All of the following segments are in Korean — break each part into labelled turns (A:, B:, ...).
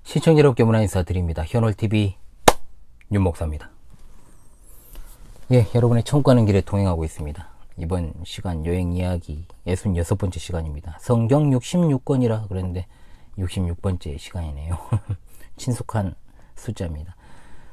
A: 시청자 여러분께 문화 인사드립니다. 현월TV 윤목사입니다. 예, 여러분의 천국 가는 길에 동행하고 있습니다. 이번 시간 여행 이야기 66번째 시간입니다. 성경 66권이라 그랬는데 66번째 시간이네요. 친숙한 숫자입니다.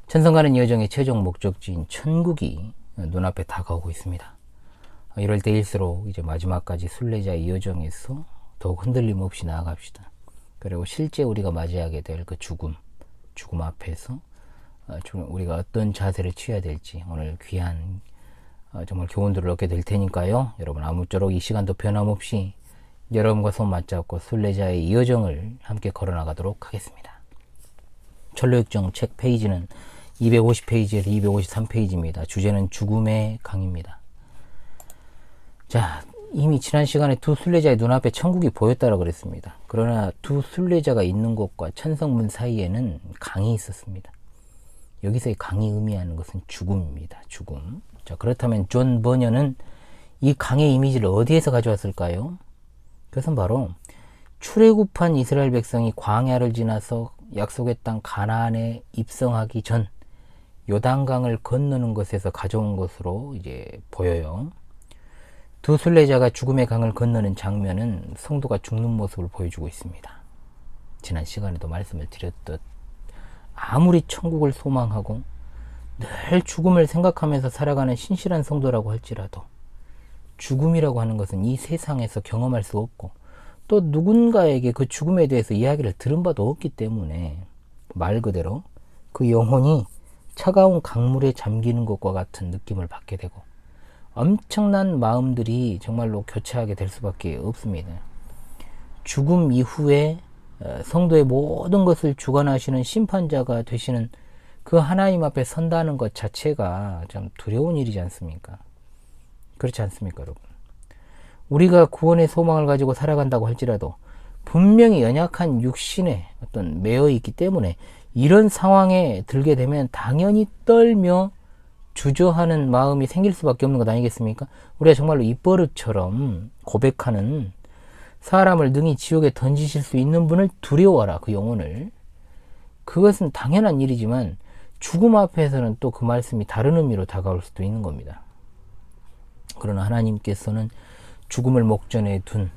A: 천성 가는 여정의 최종 목적지인 천국이 눈앞에 다가오고 있습니다. 이럴 때일수록 이제 마지막까지 순례자의 여정에서 더욱 흔들림 없이 나아갑시다. 그리고 실제 우리가 맞이하게 될 그 죽음 앞에서 우리가 어떤 자세를 취해야 될지 오늘 귀한 정말 교훈들을 얻게 될 테니까요. 여러분 아무쪼록 이 시간도 변함없이 여러분과 손 맞잡고 순례자의 이 여정을 함께 걸어나가도록 하겠습니다. 철로역정 책 페이지는 250페이지에서 253페이지입니다. 주제는 죽음의 강입니다. 자, 이미 지난 시간에 두 순례자의 눈앞에 천국이 보였다고 그랬습니다. 그러나 두 순례자가 있는 곳과 천성문 사이에는 강이 있었습니다. 여기서의 강이 의미하는 것은 죽음입니다. 죽음. 자, 그렇다면 존 버녀는 이 강의 이미지를 어디에서 가져왔을까요? 그것은 바로 출애굽한 이스라엘 백성이 광야를 지나서 약속의 땅 가나안에 입성하기 전 요단강을 건너는 것에서 가져온 것으로 이제 보여요. 두 순례자가 죽음의 강을 건너는 장면은 성도가 죽는 모습을 보여주고 있습니다. 지난 시간에도 말씀을 드렸듯 아무리 천국을 소망하고 늘 죽음을 생각하면서 살아가는 신실한 성도라고 할지라도 죽음이라고 하는 것은 이 세상에서 경험할 수 없고 또 누군가에게 그 죽음에 대해서 이야기를 들은 바도 없기 때문에 말 그대로 그 영혼이 차가운 강물에 잠기는 것과 같은 느낌을 받게 되고 엄청난 마음들이 정말로 교차하게 될 수밖에 없습니다. 죽음 이후에 성도의 모든 것을 주관하시는 심판자가 되시는 그 하나님 앞에 선다는 것 자체가 참 두려운 일이지 않습니까? 그렇지 않습니까, 여러분? 우리가 구원의 소망을 가지고 살아간다고 할지라도 분명히 연약한 육신에 어떤 매여 있기 때문에 이런 상황에 들게 되면 당연히 떨며 주저하는 마음이 생길 수밖에 없는 것 아니겠습니까? 우리가 정말로 입버릇처럼 고백하는 사람을 능히 지옥에 던지실 수 있는 분을 두려워하라, 그 영혼을. 그것은 당연한 일이지만 죽음 앞에서는 또 그 말씀이 다른 의미로 다가올 수도 있는 겁니다. 그러나 하나님께서는 죽음을 목전에 둔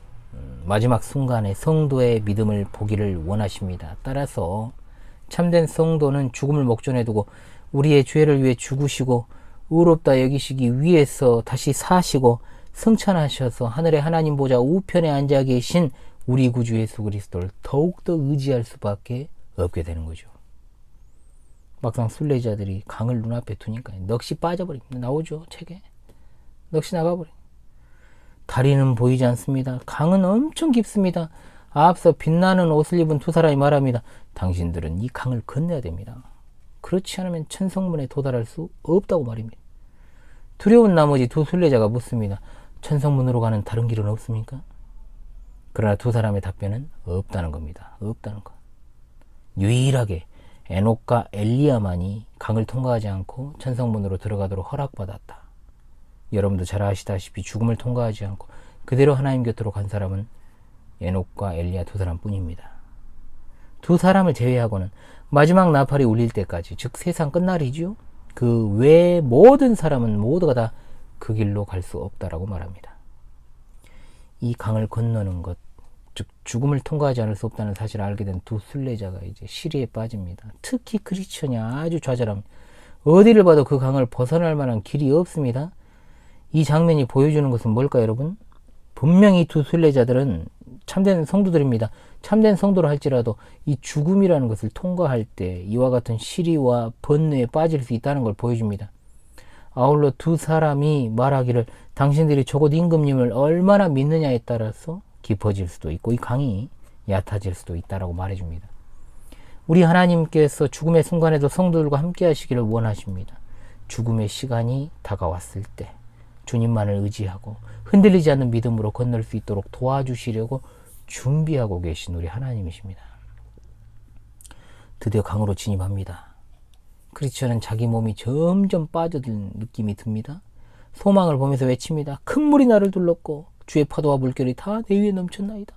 A: 마지막 순간에 성도의 믿음을 보기를 원하십니다. 따라서 참된 성도는 죽음을 목전에 두고 우리의 죄를 위해 죽으시고 의롭다 여기시기 위해서 다시 사시고 승천하셔서 하늘의 하나님 보좌 우편에 앉아 계신 우리 구주 예수 그리스도를 더욱더 의지할 수밖에 없게 되는 거죠. 막상 순례자들이 강을 눈앞에 두니까 넋이 빠져버립니다. 나오죠, 책에. 넋이 나가버려요. 다리는 보이지 않습니다. 강은 엄청 깊습니다. 앞서 빛나는 옷을 입은 두 사람이 말합니다. 당신들은 이 강을 건너야 됩니다. 그렇지 않으면 천성문에 도달할 수 없다고 말입니다. 두려운 나머지 두 순례자가 묻습니다. 천성문으로 가는 다른 길은 없습니까? 그러나 두 사람의 답변은 없다는 겁니다. 없다는 것. 유일하게 에녹과 엘리야만이 강을 통과하지 않고 천성문으로 들어가도록 허락받았다. 여러분도 잘 아시다시피 죽음을 통과하지 않고 그대로 하나님 곁으로 간 사람은 에녹과 엘리야 두 사람뿐입니다. 두 사람을 제외하고는 마지막 나팔이 울릴 때까지, 즉 세상 끝날이죠. 그 외의 모든 사람은 모두가 다 그 길로 갈 수 없다라고 말합니다. 이 강을 건너는 것, 즉 죽음을 통과하지 않을 수 없다는 사실을 알게 된 두 순례자가 이제 시리에 빠집니다. 특히 크리스천이 아주 좌절합니다. 어디를 봐도 그 강을 벗어날 만한 길이 없습니다. 이 장면이 보여주는 것은 뭘까요, 여러분? 분명히 두 순례자들은 참된 성도들입니다. 참된 성도로 할지라도 이 죽음이라는 것을 통과할 때 이와 같은 시리와 번뇌에 빠질 수 있다는 걸 보여줍니다. 아울러 두 사람이 말하기를 당신들이 적어도 임금님을 얼마나 믿느냐에 따라서 깊어질 수도 있고 이 강이 얕아질 수도 있다라고 말해줍니다. 우리 하나님께서 죽음의 순간에도 성도들과 함께 하시기를 원하십니다. 죽음의 시간이 다가왔을 때 주님만을 의지하고 흔들리지 않는 믿음으로 건널 수 있도록 도와주시려고 준비하고 계신 우리 하나님이십니다. 드디어 강으로 진입합니다. 크리스천은 자기 몸이 점점 빠져든 느낌이 듭니다. 소망을 보면서 외칩니다. 큰 물이 나를 둘렀고 주의 파도와 물결이 다 내 위에 넘쳤나이다.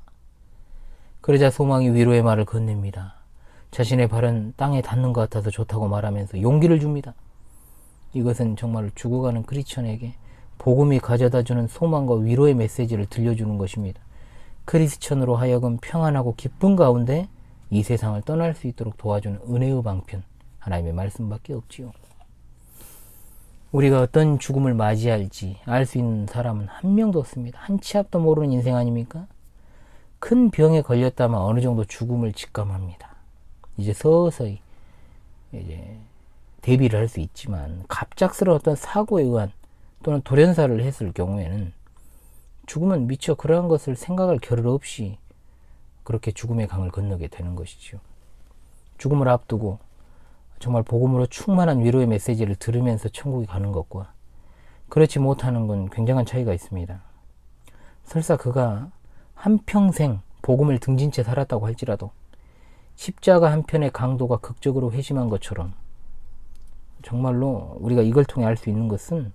A: 그러자 소망이 위로의 말을 건넵니다. 자신의 발은 땅에 닿는 것 같아서 좋다고 말하면서 용기를 줍니다. 이것은 정말 죽어가는 크리스천에게 복음이 가져다주는 소망과 위로의 메시지를 들려주는 것입니다. 크리스천으로 하여금 평안하고 기쁜 가운데 이 세상을 떠날 수 있도록 도와주는 은혜의 방편, 하나님의 말씀밖에 없지요. 우리가 어떤 죽음을 맞이할지 알 수 있는 사람은 한 명도 없습니다. 한 치 앞도 모르는 인생 아닙니까? 큰 병에 걸렸다면 어느 정도 죽음을 직감합니다. 이제 서서히 이제 대비를 할 수 있지만 갑작스러운 어떤 사고에 의한 또는 돌연사를 했을 경우에는 죽음은 미처 그러한 것을 생각할 겨를 없이 그렇게 죽음의 강을 건너게 되는 것이죠. 죽음을 앞두고 정말 복음으로 충만한 위로의 메시지를 들으면서 천국에 가는 것과 그렇지 못하는 건 굉장한 차이가 있습니다. 설사 그가 한평생 복음을 등진 채 살았다고 할지라도 십자가 한편의 강도가 극적으로 회심한 것처럼 정말로 우리가 이걸 통해 알 수 있는 것은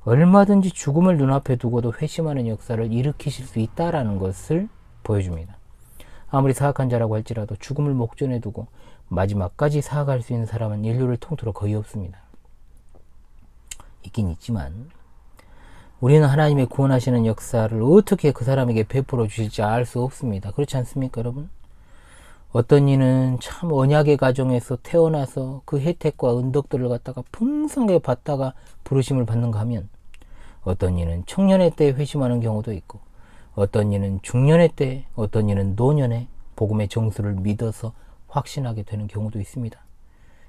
A: 얼마든지 죽음을 눈앞에 두고도 회심하는 역사를 일으키실 수 있다라는 것을 보여줍니다. 아무리 사악한 자라고 할지라도 죽음을 목전에 두고 마지막까지 사악할 수 있는 사람은 인류를 통틀어 거의 없습니다. 있긴 있지만 우리는 하나님의 구원하시는 역사를 어떻게 그 사람에게 베풀어 주실지 알 수 없습니다. 그렇지 않습니까, 여러분? 어떤 이는 참 언약의 가정에서 태어나서 그 혜택과 은덕들을 갖다가 풍성하게 받다가 부르심을 받는가 하면 어떤 이는 청년의 때에 회심하는 경우도 있고 어떤 이는 중년의 때, 어떤 이는 노년에 복음의 정수를 믿어서 확신하게 되는 경우도 있습니다.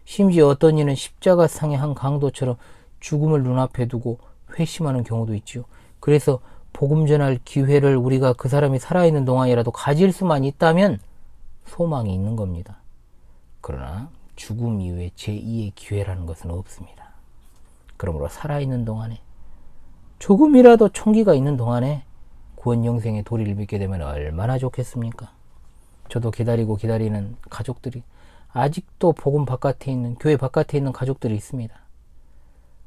A: 심지어 어떤 이는 십자가상의 한 강도처럼 죽음을 눈앞에 두고 회심하는 경우도 있죠. 그래서 복음 전할 기회를 우리가 그 사람이 살아있는 동안이라도 가질 수만 있다면 소망이 있는 겁니다. 그러나 죽음 이후에 제2의 기회라는 것은 없습니다. 그러므로 살아있는 동안에 조금이라도 총기가 있는 동안에 구원 영생의 도리를 믿게 되면 얼마나 좋겠습니까? 저도 기다리는 가족들이 아직도 복음 바깥에 있는, 교회 바깥에 있는 가족들이 있습니다.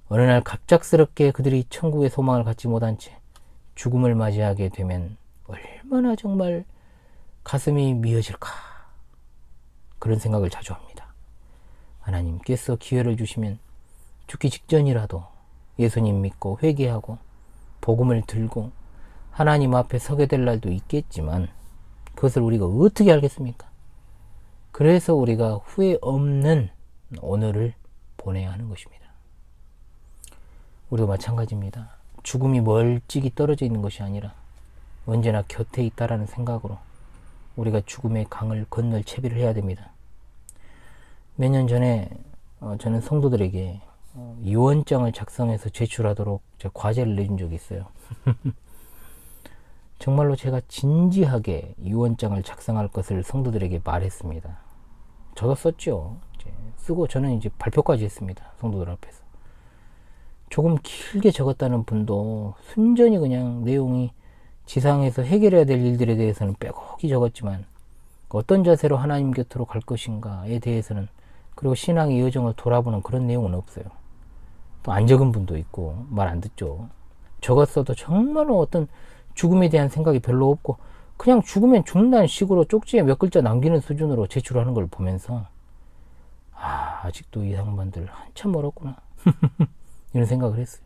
A: 어느 날 갑작스럽게 그들이 천국의 소망을 갖지 못한 채 죽음을 맞이하게 되면 얼마나 정말 가슴이 미어질까, 그런 생각을 자주 합니다. 하나님께서 기회를 주시면 죽기 직전이라도 예수님 믿고 회개하고 복음을 들고 하나님 앞에 서게 될 날도 있겠지만 그것을 우리가 어떻게 알겠습니까? 그래서 우리가 후회 없는 오늘을 보내야 하는 것입니다. 우리도 마찬가지입니다. 죽음이 멀찍이 떨어져 있는 것이 아니라 언제나 곁에 있다라는 생각으로 우리가 죽음의 강을 건널 채비를 해야 됩니다. 몇 년 전에 저는 성도들에게 유언장을 작성해서 제출하도록 과제를 내준 적이 있어요. 정말로 제가 진지하게 유언장을 작성할 것을 성도들에게 말했습니다. 저도 썼죠. 쓰고 저는 이제 발표까지 했습니다. 성도들 앞에서. 조금 길게 적었다는 분도 순전히 그냥 내용이 지상에서 해결해야 될 일들에 대해서는 빼곡히 적었지만 어떤 자세로 하나님 곁으로 갈 것인가에 대해서는, 그리고 신앙의 여정을 돌아보는 그런 내용은 없어요. 또 안 적은 분도 있고 말 안 듣죠. 적었어도 정말로 어떤 죽음에 대한 생각이 별로 없고 그냥 죽으면 죽는다는 식으로 쪽지에 몇 글자 남기는 수준으로 제출하는 걸 보면서 아직도 이 양반들 한참 멀었구나 이런 생각을 했어요.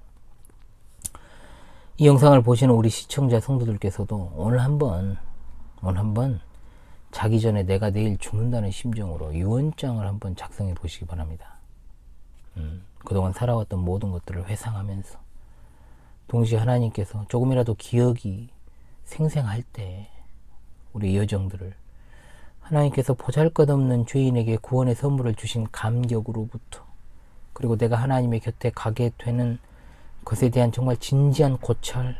A: 이 영상을 보시는 우리 시청자 성도들께서도 오늘 한번 자기 전에 내가 내일 죽는다는 심정으로 유언장을 한번 작성해 보시기 바랍니다. 그동안 살아왔던 모든 것들을 회상하면서 동시에 하나님께서 조금이라도 기억이 생생할 때 우리 여정들을 하나님께서 보잘것없는 죄인에게 구원의 선물을 주신 감격으로부터, 그리고 내가 하나님의 곁에 가게 되는 것에 대한 정말 진지한 고찰,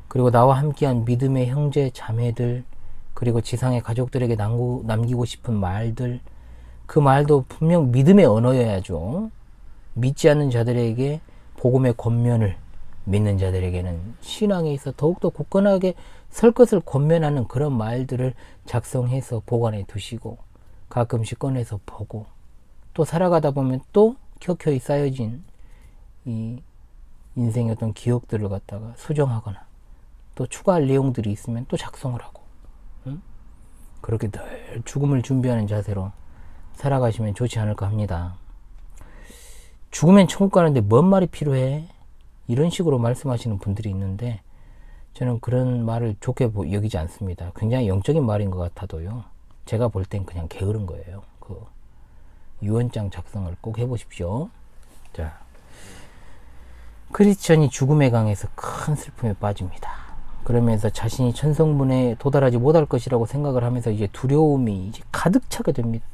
A: 그리고 나와 함께한 믿음의 형제 자매들, 그리고 지상의 가족들에게 남기고 싶은 말들, 그 말도 분명 믿음의 언어여야죠. 믿지 않는 자들에게 복음의 권면을, 믿는 자들에게는 신앙에 있어 더욱더 굳건하게 설 것을 권면하는 그런 말들을 작성해서 보관해 두시고 가끔씩 꺼내서 보고, 또 살아가다 보면 또 켜켜이 쌓여진 이 인생의 어떤 기억들을 갖다가 수정하거나 또 추가할 내용들이 있으면 또 작성을 하고, 그렇게 늘 죽음을 준비하는 자세로 살아가시면 좋지 않을까 합니다. 죽으면 천국 가는데 뭔 말이 필요해? 이런 식으로 말씀하시는 분들이 있는데 저는 그런 말을 좋게 여기지 않습니다. 굉장히 영적인 말인 것 같아도요. 제가 볼 땐 그냥 게으른 거예요. 그 유언장 작성을 꼭 해보십시오. 자, 크리스천이 죽음의 강에서 큰 슬픔에 빠집니다. 그러면서 자신이 천성문에 도달하지 못할 것이라고 생각을 하면서 이제 두려움이 이제 가득 차게 됩니다.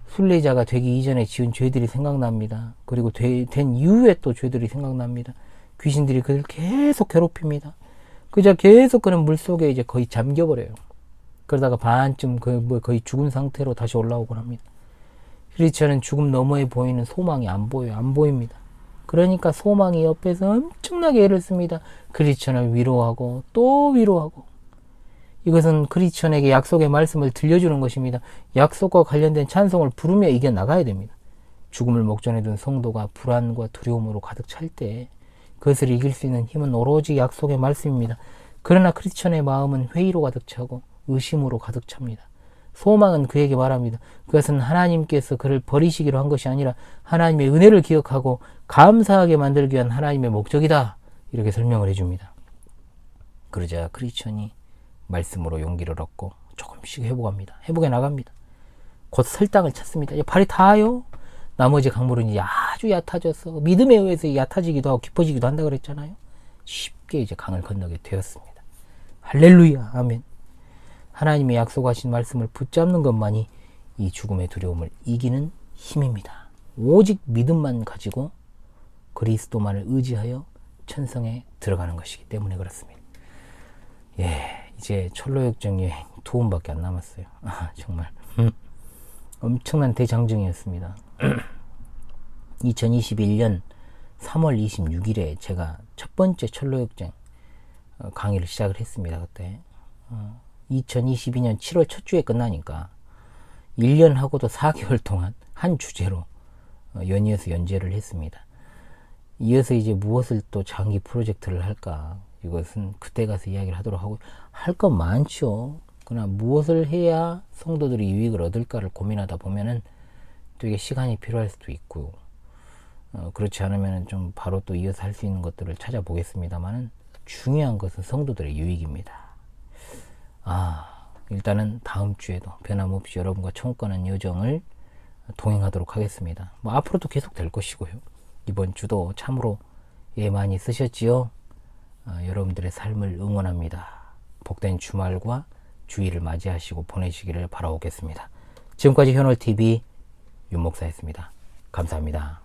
A: 순례자가 되기 이전에 지은 죄들이 생각납니다. 그리고 된 이후에 또 죄들이 생각납니다. 귀신들이 그를 계속 괴롭힙니다. 그저 계속 그는 물속에 이제 거의 잠겨버려요. 그러다가 반쯤 거의 죽은 상태로 다시 올라오곤 합니다. 크리스천은 죽음 너머에 보이는 소망이 안 보여요. 안 보입니다. 그러니까 소망이 옆에서 엄청나게 애를 씁니다. 크리스천을 위로하고 또 위로하고. 이것은 크리스천에게 약속의 말씀을 들려주는 것입니다. 약속과 관련된 찬송을 부르며 이겨나가야 됩니다. 죽음을 목전에 둔 성도가 불안과 두려움으로 가득 찰 때 그것을 이길 수 있는 힘은 오로지 약속의 말씀입니다. 그러나 크리스천의 마음은 회의로 가득 차고 의심으로 가득 찹니다. 소망은 그에게 말합니다. 그것은 하나님께서 그를 버리시기로 한 것이 아니라 하나님의 은혜를 기억하고 감사하게 만들기 위한 하나님의 목적이다. 이렇게 설명을 해줍니다. 그러자 크리스천이 말씀으로 용기를 얻고 조금씩 회복합니다. 회복해 나갑니다. 곧 설당을 찾습니다. 발이 닿아요. 나머지 강물은 이제 아주 얕아져서 믿음에 의해서 얕아지기도 하고 깊어지기도 한다 그랬잖아요. 쉽게 이제 강을 건너게 되었습니다. 할렐루야, 아멘. 하나님의 약속하신 말씀을 붙잡는 것만이 이 죽음의 두려움을 이기는 힘입니다. 오직 믿음만 가지고 그리스도만을 의지하여 천성에 들어가는 것이기 때문에 그렇습니다. 예, 이제 철로역정 여행 2번밖에 안 남았어요. 정말 엄청난 대장정이었습니다. 2021년 3월 26일에 제가 첫 번째 철로역정 강의를 시작을 했습니다. 그때 2022년 7월 첫 주에 끝나니까 1년 하고도 4개월 동안 한 주제로 연이어서 연재를 했습니다. 이어서 이제 무엇을 또 장기 프로젝트를 할까? 이것은 그때 가서 이야기를 하도록 하고, 할 건 많죠. 그러나 무엇을 해야 성도들이 유익을 얻을까를 고민하다 보면은 또 이게 시간이 필요할 수도 있고, 그렇지 않으면 좀 바로 또 이어서 할 수 있는 것들을 찾아보겠습니다만은 중요한 것은 성도들의 유익입니다. 일단은 다음 주에도 변함없이 여러분과 천국 가는 여정을 동행하도록 하겠습니다. 앞으로도 계속 될 것이고요. 이번 주도 참으로 예 많이 쓰셨지요? 여러분들의 삶을 응원합니다. 복된 주말과 주일을 맞이하시고 보내시기를 바라오겠습니다. 지금까지 현월TV 윤목사였습니다. 감사합니다.